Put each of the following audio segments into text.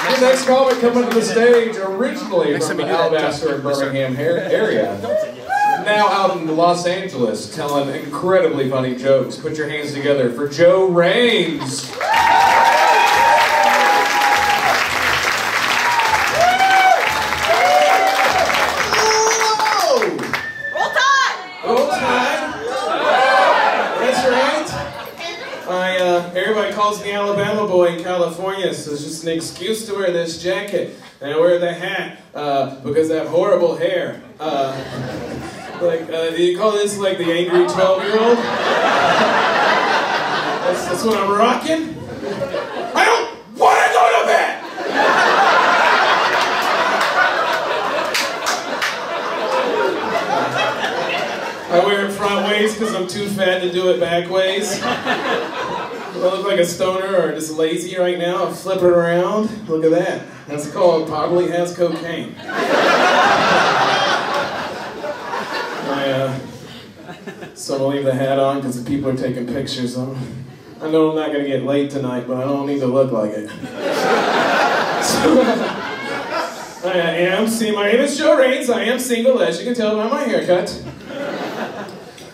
The next comic coming to the stage, originally from the Alabaster and Birmingham area, now out in Los Angeles, telling incredibly funny jokes. Put your hands together for Joe Raines. Everybody calls me Alabama boy in California, so it's just an excuse to wear this jacket. And I wear the hat because I have horrible hair. Do you call this like the angry 12-year-old? That's what I'm rocking. I don't want to go to bed! I wear it front ways because I'm too fat to do it back ways. Do I look like a stoner or just lazy right now? I'm flipping around. Look at that. That's called probably has cocaine. So I'm gonna leave the hat on because the people are taking pictures. I know I'm not gonna get late tonight, but I don't need to look like it. My name is Joe Raines. I am single, as you can tell by my haircut.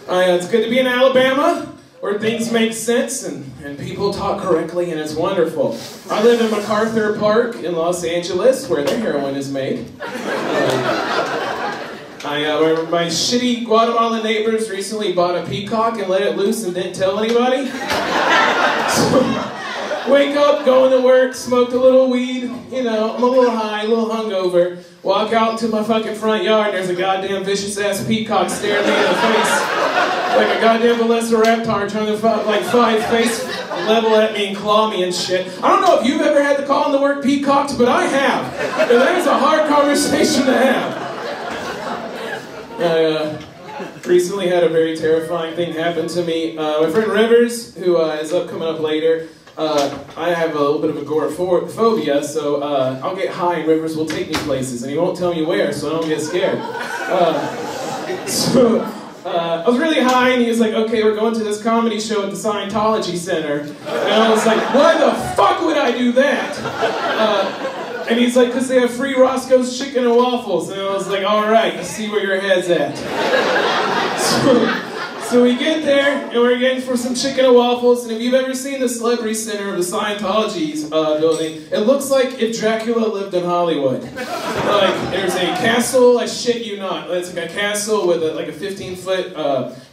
It's good to be in Alabama, where things make sense and people talk correctly, and it's wonderful. I live in MacArthur Park in Los Angeles, where the heroin is made. My shitty Guatemalan neighbors recently bought a peacock and let it loose and didn't tell anybody. So, wake up, go into work, smoked a little weed, you know, I'm a little high, a little hungover. Walk out to my fucking front yard and there's a goddamn vicious-ass peacock staring me in the face. Like a goddamn velociraptor trying to five face level at me and claw me and shit. I don't know if you've ever had to call in the word peacocks, but I have. And that is a hard conversation to have. I recently had a very terrifying thing happen to me. My friend Rivers, who is coming up later, I have a little bit of agoraphobia, so I'll get high and Rivers will take me places, and he won't tell me where, so I don't get scared. I was really high, and he was like, okay, we're going to this comedy show at the Scientology Center. And I was like, why the fuck would I do that? And he's like, because they have free Roscoe's Chicken and Waffles. And I was like, all right, you see where your head's at. So we get there, and we're getting for some chicken and waffles, and if you've ever seen the Celebrity Center of the Scientology building, it looks like if Dracula lived in Hollywood. Like, there's a castle, I shit you not, it's like a castle with like a 15-foot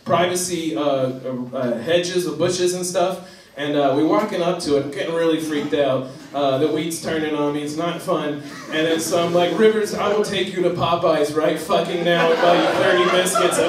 privacy hedges with bushes and stuff, and we're walking up to it, I'm getting really freaked out. The weed's turning on me, it's not fun. And then so I'm like, Rivers, I will take you to Popeyes right fucking now and buy you 30 biscuits. I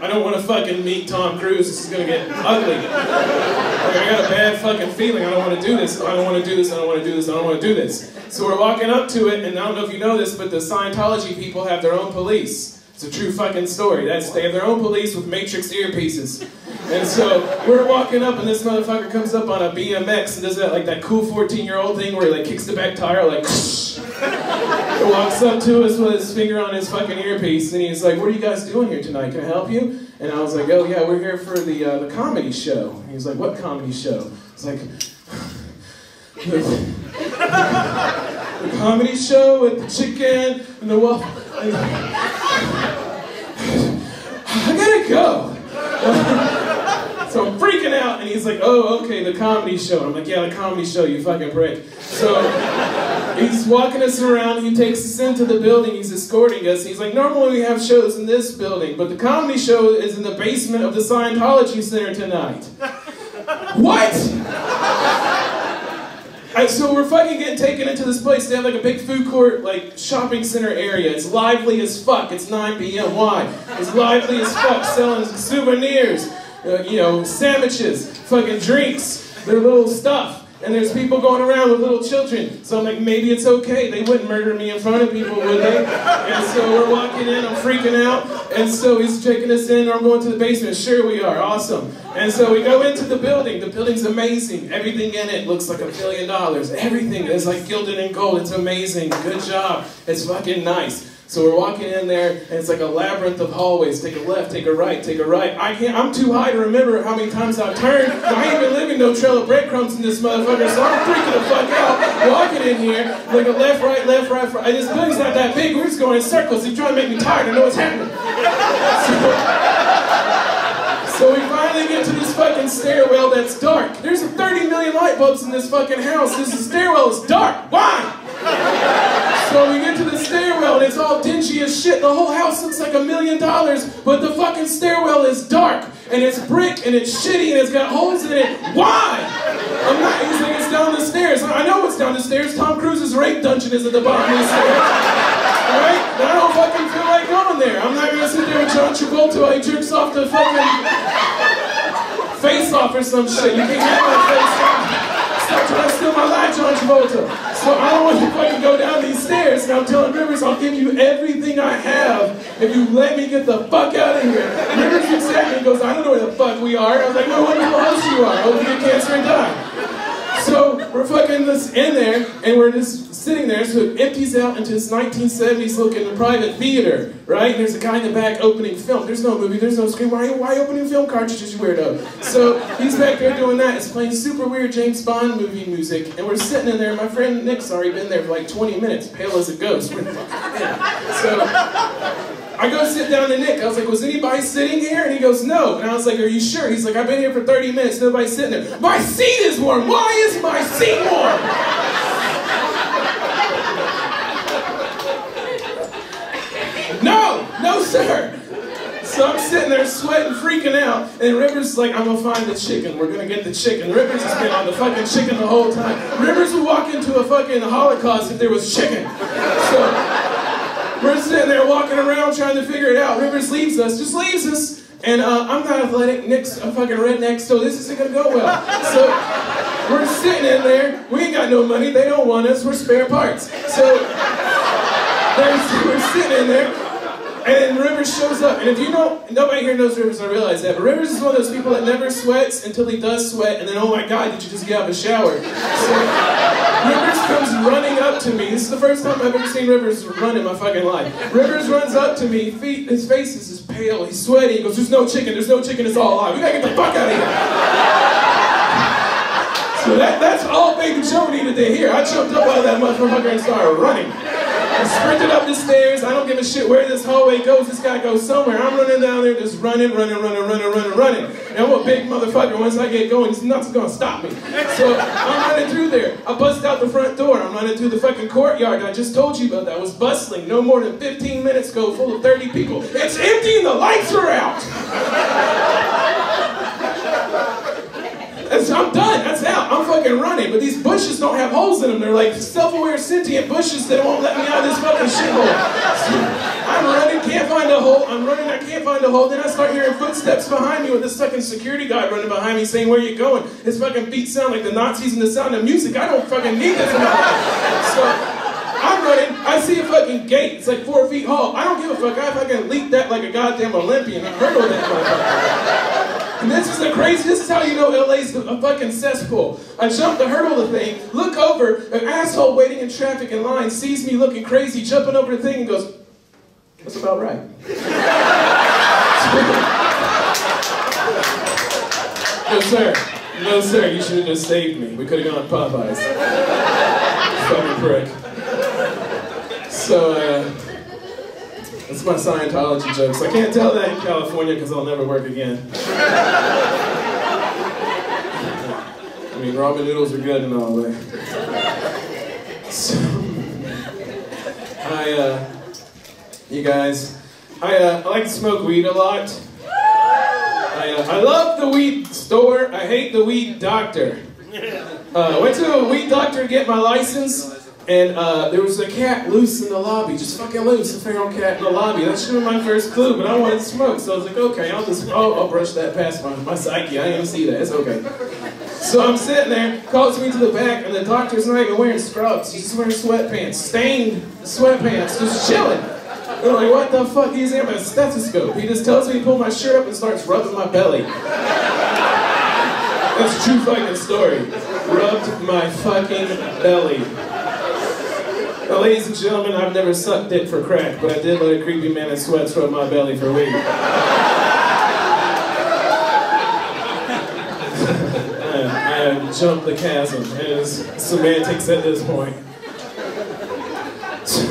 don't want to fucking meet Tom Cruise, this is gonna get ugly. Like, I got a bad fucking feeling, I don't want to do this, I don't want to do this, I don't want to do this, I don't want to do this. So we're walking up to it, and I don't know if you know this, but the Scientology people have their own police. It's a true fucking story. They have their own police with Matrix earpieces. And so we're walking up and this motherfucker comes up on a BMX and does that cool 14-year-old thing where he like kicks the back tire like he walks up to us with his finger on his fucking earpiece and he's like, what are you guys doing here tonight? Can I help you? And I was like, oh yeah, we're here for the comedy show. And he's like, what comedy show? It's like, the comedy show with the chicken and the waffle. I gotta go. So I'm freaking out, and he's like, oh, okay, the comedy show. I'm like, yeah, the comedy show, you fucking prick. So he's walking us around, he takes us into the building, he's escorting us. He's like, normally we have shows in this building, but the comedy show is in the basement of the Scientology Center tonight. What? So we're fucking getting taken into this place. They have like a big food court, like shopping center area. It's lively as fuck. It's 9 p.m. Why? It's lively as fuck, selling souvenirs, you know, sandwiches, fucking drinks, their little stuff. And there's people going around with little children. So I'm like, maybe it's okay. They wouldn't murder me in front of people, would they? And so we're walking in, I'm freaking out. And so he's taking us in, I'm going to the basement. Sure we are, awesome. And so we go into the building. The building's amazing. Everything in it looks like $1 billion. Everything is like gilded in gold. It's amazing. Good job. It's fucking nice. So we're walking in there, and it's like a labyrinth of hallways. Take a left, take a right, take a right. I'm too high to remember how many times I've turned. I ain't been leaving no trail of breadcrumbs in this motherfucker, so I'm freaking the fuck out. Walking in here, like a left, right, left, right. This building's not that big. We're just going in circles. He's trying to make me tired. I know what's happening. So we finally get to this fucking stairwell that's dark. There's 30 million light bulbs in this fucking house. This stairwell is dark. Why? So we get to the stairwell and it's all dingy as shit. The whole house looks like $1 million, but the fucking stairwell is dark and it's brick and it's shitty and it's got holes in it. Why? I'm not using it's down the stairs. I know it's down the stairs. Tom Cruise's rape dungeon is at the bottom of the stairs. Alright? And I don't fucking feel like going there. I'm not gonna sit there with John Travolta while he jerks off the fucking face off or some shit. You can't have my face off. Stop trying to steal my life, John Travolta. So I don't want to fucking go down these stairs. And I'm telling Rivers, I'll give you everything I have if you let me get the fuck out of here. Rivers looks at me and goes, I don't know where the fuck we are. I was like, well, what else you are? Oh, you get cancer and die. So we're fucking just in there, and we're just sitting there, so it empties out into this 1970s looking private theater, right? And there's a guy in the back opening film. There's no movie, there's no screen. Why opening film cartridges, you weirdo? So he's back there doing that. It's playing super weird James Bond movie music, and we're sitting in there. My friend Nick's already been there for like 20 minutes, pale as a ghost. We're fucking in. So I go sit down to Nick. I was like, was anybody sitting here? And he goes, no. And I was like, are you sure? He's like, I've been here for 30 minutes. Nobody's sitting there. My seat is warm. Why is my seat warm? No, sir. So I'm sitting there sweating, freaking out. And Rivers is like, I'm going to find the chicken. We're going to get the chicken. Rivers has been on the fucking chicken the whole time. Rivers would walk into a fucking Holocaust if there was chicken. So we're sitting there walking around trying to figure it out. Rivers leaves us, just leaves us. And I'm not athletic, Nick's a fucking redneck, so this isn't gonna go well. So we're sitting in there, we ain't got no money, they don't want us, we're spare parts. So we're sitting in there, and Rivers shows up. And if you know, nobody here knows Rivers, I realize that, but Rivers is one of those people that never sweats until he does sweat, and then, oh my God, did you just get out of a shower? So Rivers comes running up to me. This is the first time I've ever seen Rivers run in my fucking life. Rivers runs up to me, his face is just pale, he's sweaty, he goes, there's no chicken, it's all alive. We gotta get the fuck out of here. So that's all Baby Joe needed to hear. I jumped up out of that motherfucker and started running. I sprinted up the stairs. I don't give a shit where this hallway goes. This guy goes somewhere. I'm running down there just running. And I'm a big motherfucker. Once I get going, nothing's gonna stop me. So I'm running through there. I bust out the front door. I'm running through the fucking courtyard I just told you about that was bustling no more than 15 minutes ago, full of 30 people. It's empty and the lights are out. I'm done, that's out, I'm fucking running, but these bushes don't have holes in them, they're like self-aware sentient bushes that won't let me out of this fucking shithole. So I'm running, can't find a hole, I'm running, I can't find a hole, then I start hearing footsteps behind me with this fucking security guy running behind me saying, where are you going? His fucking beats sound like the Nazis and the Sound of Music, I don't fucking need this in my life. So I'm running, I see a fucking gate, it's like 4 feet tall, I don't give a fuck, I fucking leaped that like a goddamn Olympian, I hurdled that motherfucker. And this is how you know LA's a fucking cesspool. I jump to hurdle the thing, look over, an asshole waiting in traffic in line sees me looking crazy, jumping over the thing and goes, that's about right. No sir, you should have just saved me. We could have gone to Popeyes. Fucking prick. So, that's my Scientology jokes. I can't tell that in California because I'll never work again. I mean, ramen noodles are good and all, but... So, you guys, I like to smoke weed a lot. I love the weed store. I hate the weed doctor. I went to a weed doctor to get my license. And there was a cat loose in the lobby, just fucking loose, a feral cat in the lobby. That should have been my first clue, but I wanted to smoke. So I was like, okay, I'll brush that past my psyche. I didn't even see that, it's okay. So I'm sitting there, calls me to the back, and the doctor's not even wearing scrubs. He's just wearing sweatpants, stained sweatpants, just chilling. And I'm like, what the fuck? He's in my stethoscope. He just tells me to pull my shirt up and starts rubbing my belly. That's a true fucking story. Rubbed my fucking belly. Now, ladies and gentlemen, I've never sucked dick for crack, but I did let a creepy man in sweats rub my belly for weed. I jumped the chasm. It is semantics at this point. So,